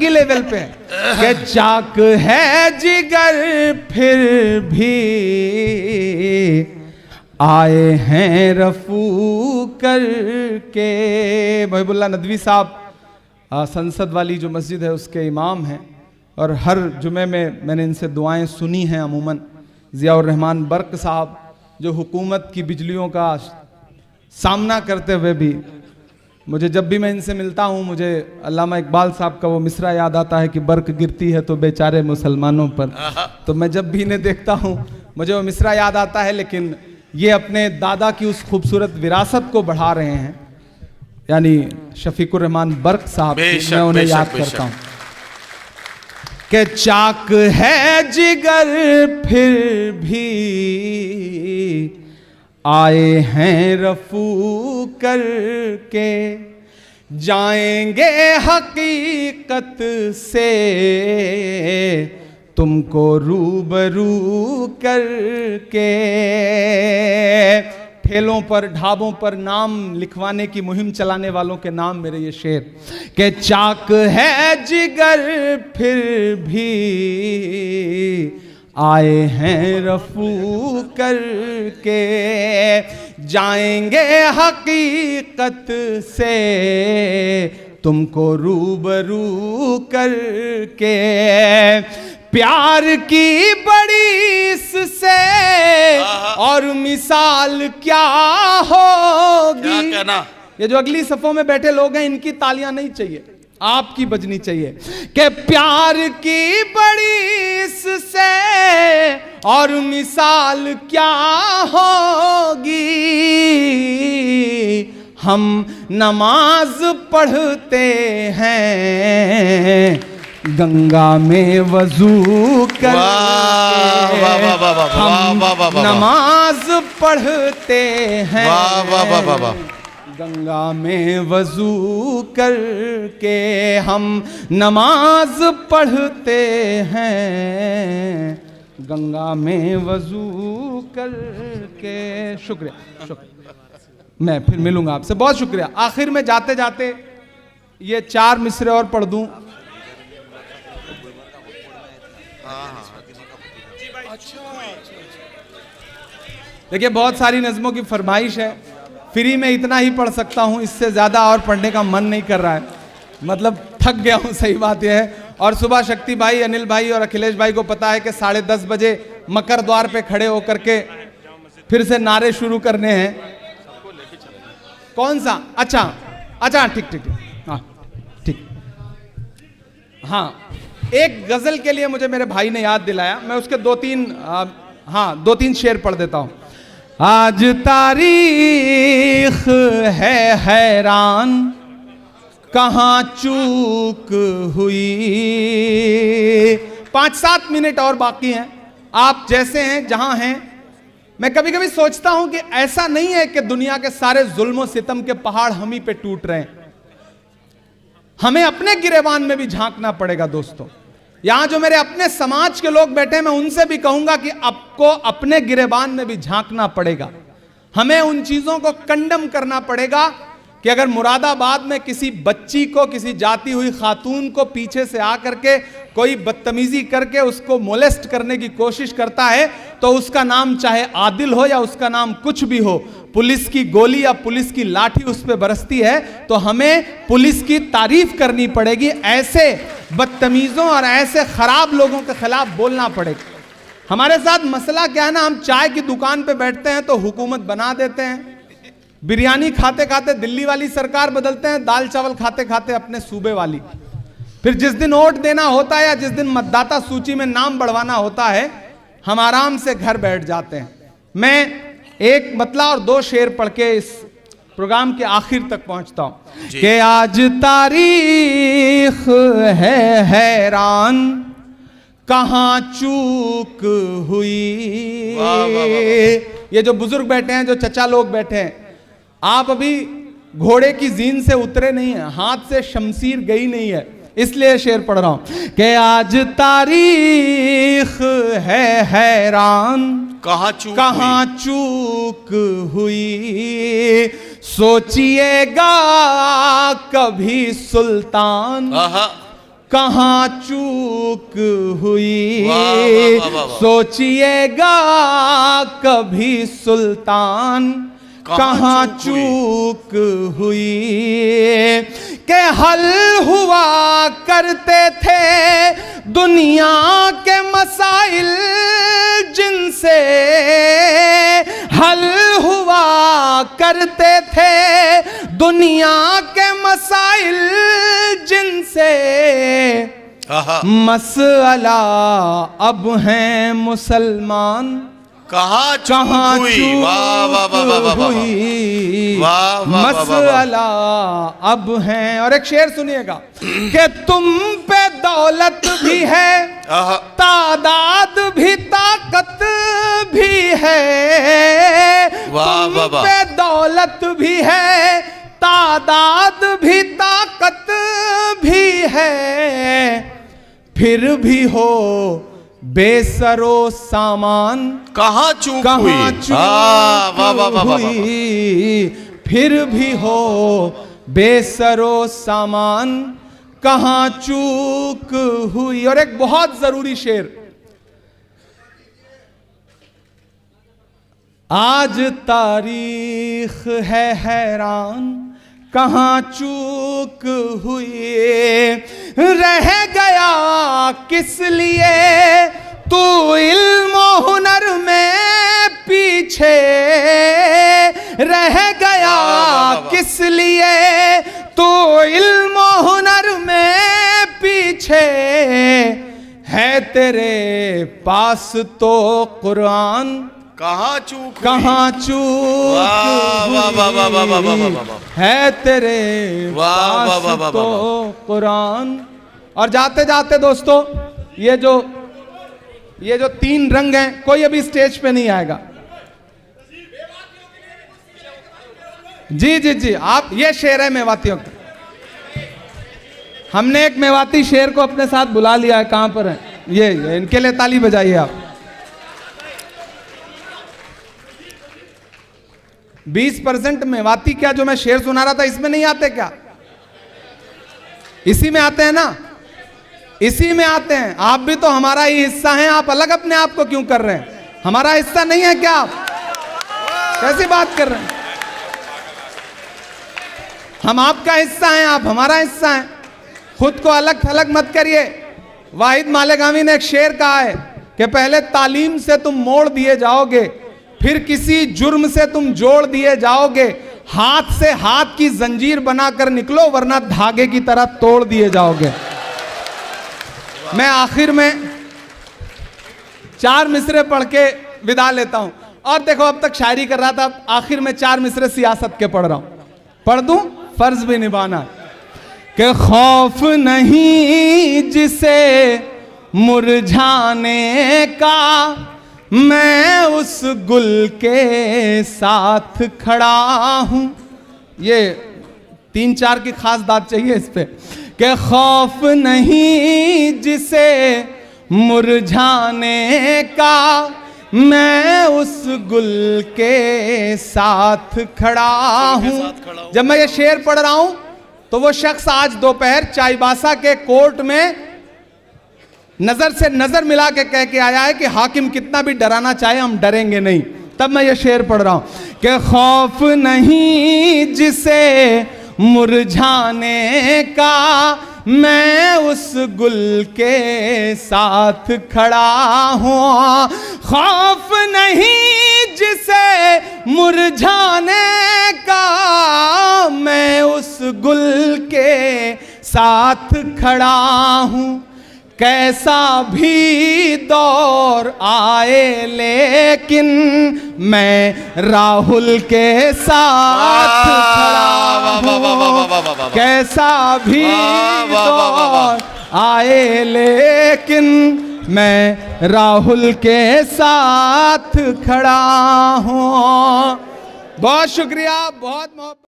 अलग ही लेवल पे है कि चाक है जिगर फिर भी आए हैं रफू करके। महबूबुल्लाह नदवी साहब संसद वाली जो मस्जिद है उसके इमाम हैं और हर जुमे में मैंने इनसे दुआएं सुनी हैं। अमूमन ज़ियाउर रहमान बर्क साहब जो हुकूमत की बिजलियों का सामना करते हुए भी, मुझे जब भी मैं इनसे मिलता हूँ मुझे अल्लामा इकबाल साहब का वो मिसरा याद आता है कि बर्क गिरती है तो बेचारे मुसलमानों पर। तो मैं जब भी इन्हें देखता हूँ मुझे वो मिसरा याद आता है। लेकिन ये अपने दादा की उस खूबसूरत विरासत को बढ़ा रहे हैं, यानी शफीकुर रहमान बर्क साहब, मैं उन्हें याद करता हूँ कि चाक है जिगर फिर भी आए हैं रफू करके, जाएंगे हकीकत से तुमको रूबरू करके। ठेलों पर ढाबों पर नाम लिखवाने की मुहिम चलाने वालों के नाम मेरे ये शेर के चाक है जिगर फिर भी आए हैं रफू करके, जाएंगे हकीकत से तुमको रूबरू करके। प्यार की बड़ी इससे और मिसाल क्या होगी। क्या कहना? ये जो अगली सफों में बैठे लोग हैं इनकी तालियां नहीं चाहिए, आपकी बजनी चाहिए कि प्यार की बड़ी इससे और मिसाल क्या होगी। हम नमाज पढ़ते हैं गंगा में वजू कर, हम नमाज पढ़ते हैं गंगा में वजू करके, हम नमाज पढ़ते हैं गंगा में वजू करके। शुक्रिया, शुक्रिया, मैं फिर मिलूंगा आपसे, बहुत शुक्रिया। आखिर में जाते जाते ये 4 मिसरे और पढ़ दूं। देखिए बहुत सारी नज़मों की फरमाइश है, फ्री में इतना ही पढ़ सकता हूँ, इससे ज़्यादा और पढ़ने का मन नहीं कर रहा है, मतलब थक गया हूँ, सही बात यह है। और सुबह शक्ति भाई, अनिल भाई और अखिलेश भाई को पता है कि 10:30 बजे मकर द्वार पे खड़े होकर के फिर से नारे शुरू करने हैं। कौन सा? अच्छा अच्छा, ठीक ठीक ठीक, हाँ ठीक। हाँ, एक गज़ल के लिए मुझे मेरे भाई ने याद दिलाया, मैं उसके 2-3 शेर पढ़ देता हूँ। आज तारीख है हैरान कहाँ चूक हुई। 5-7 मिनट और बाकी हैं, आप जैसे हैं जहां हैं। मैं कभी कभी सोचता हूं कि ऐसा नहीं है कि दुनिया के सारे जुल्म सितम के पहाड़ हम ही पे टूट रहे हैं, हमें अपने गिरेबान में भी झांकना पड़ेगा। दोस्तों, यहां जो मेरे अपने समाज के लोग बैठे हैं, मैं उनसे भी कहूंगा कि आपको अपने गिरेबान में भी झांकना पड़ेगा। हमें उन चीजों को कंडम करना पड़ेगा कि अगर मुरादाबाद में किसी बच्ची को, किसी जाती हुई खातून को पीछे से आकर के कोई बदतमीजी करके उसको मोलेस्ट करने की कोशिश करता है, तो उसका नाम चाहे आदिल हो या उसका नाम कुछ भी हो, पुलिस की गोली या पुलिस की लाठी उस पर बरसती है तो हमें पुलिस की तारीफ करनी पड़ेगी। ऐसे बदतमीजों और ऐसे खराब लोगों के खिलाफ बोलना पड़ेगा। हमारे साथ मसला क्या है ना, हम चाय की दुकान पे बैठते हैं तो हुकूमत बना देते हैं, बिरयानी खाते खाते दिल्ली वाली सरकार बदलते हैं, दाल चावल खाते खाते अपने सूबे वाली। फिर जिस दिन वोट देना होता है या जिस दिन मतदाता सूची में नाम बढ़वाना होता है, हम आराम से घर बैठ जाते हैं। मैं एक मतला और 2 शेर पढ़ के इस प्रोग्राम के आखिर तक पहुंचता हूं कि आज तारीख है हैरान कहां चूक हुई। ये जो बुजुर्ग बैठे हैं, जो चचा लोग बैठे हैं, आप अभी घोड़े की जीन से उतरे नहीं हैं, हाथ से शमशीर गई नहीं है, इसलिए शेर पढ़ रहा हूं कि आज तारीख है हैरान कहां चूक हुई। सोचिएगा कभी सुल्तान कहाँ चूक हुई, सोचिएगा कभी सुल्तान कहाँ चूक हुई। के हल हुआ करते थे दुनिया के मसाइल जिनसे, हल हुआ करते थे दुनिया के मसाइल जिनसे, मसला अब हैं मुसलमान कहाँ चूक हुई। वाह वाह वाह वाह वाह वाह, मसला अब हैं। और एक शेर सुनिएगा कि तुम पे दौलत भी है, तादाद भी ताकत भी है। तुम पे दौलत भी है, तादाद भी ताकत भी है, फिर भी हो बेसरो सामान कहाँ चूक हुई। फिर भी हो बेसरो सामान कहाँ चूक हुई। और एक बहुत जरूरी शेर, आज तारीख है हैरान कहाँ चूक हुई। रह गया किस लिए तू इल्म हुनर में पीछे, रह गया किस लिए तू इल्म हुनर में पीछे। है तेरे पास तो कुरान कहाँ चूक है तेरे पास तो कुरान। और जाते जाते दोस्तों ये जो 3 रंग हैं, कोई अभी स्टेज पे नहीं आएगा। जी जी जी, आप, ये शेर है मेवातियों का। हमने एक मेवाती शेर को अपने साथ बुला लिया है। कहां पर है ये इनके लिए ताली बजाइए आप। 20% मेवाती क्या जो मैं शेर सुना रहा था इसमें नहीं आते क्या? इसी में आते हैं ना, इसी में आते हैं। आप भी तो हमारा ही हिस्सा हैं, आप अलग अपने आप को क्यों कर रहे हैं? हमारा हिस्सा नहीं है क्या आप? कैसी बात कर रहे हैं? हम आपका हिस्सा हैं, आप हमारा हिस्सा हैं। खुद को अलग थलग मत करिए। वाहिद मालेगामी ने एक शेर कहा है कि पहले तालीम से तुम मोड़ दिए जाओगे, फिर किसी जुर्म से तुम जोड़ दिए जाओगे। हाथ से हाथ की जंजीर बनाकर निकलो, वरना धागे की तरह तोड़ दिए जाओगे। मैं आखिर में 4 मिसरे पढ़ के विदा लेता हूं। और देखो, अब तक शायरी कर रहा था, आखिर में 4 मिसरे सियासत के पढ़ रहा हूं। पढ़ दूं? फर्ज भी निभाना। कि खौफ नहीं जिसे मुरझाने का, मैं उस गुल के साथ खड़ा हूं। ये 3-4 की खास बात चाहिए इस पे। कि खौफ नहीं जिसे मुरझाने का, मैं उस गुल के साथ खड़ा हूं। जब मैं ये शेर पढ़ रहा हूं तो वो शख्स आज दोपहर चाईबासा के कोर्ट में नजर से नजर मिला के कह के आया है कि हाकिम कितना भी डराना चाहे हम डरेंगे नहीं। तब मैं ये शेर पढ़ रहा हूं कि खौफ नहीं जिसे मुरझाने का, मैं उस गुल के साथ खड़ा हूं। खौफ नहीं जिसे मुरझाने का, मैं उस गुल के साथ खड़ा हूं। कैसा भी दौर आए लेकिन मैं राहुल के साथ खड़ा हूं। कैसा भी दौर आए लेकिन मैं राहुल के साथ खड़ा हूं। बहुत शुक्रिया, बहुत मोहब्बत।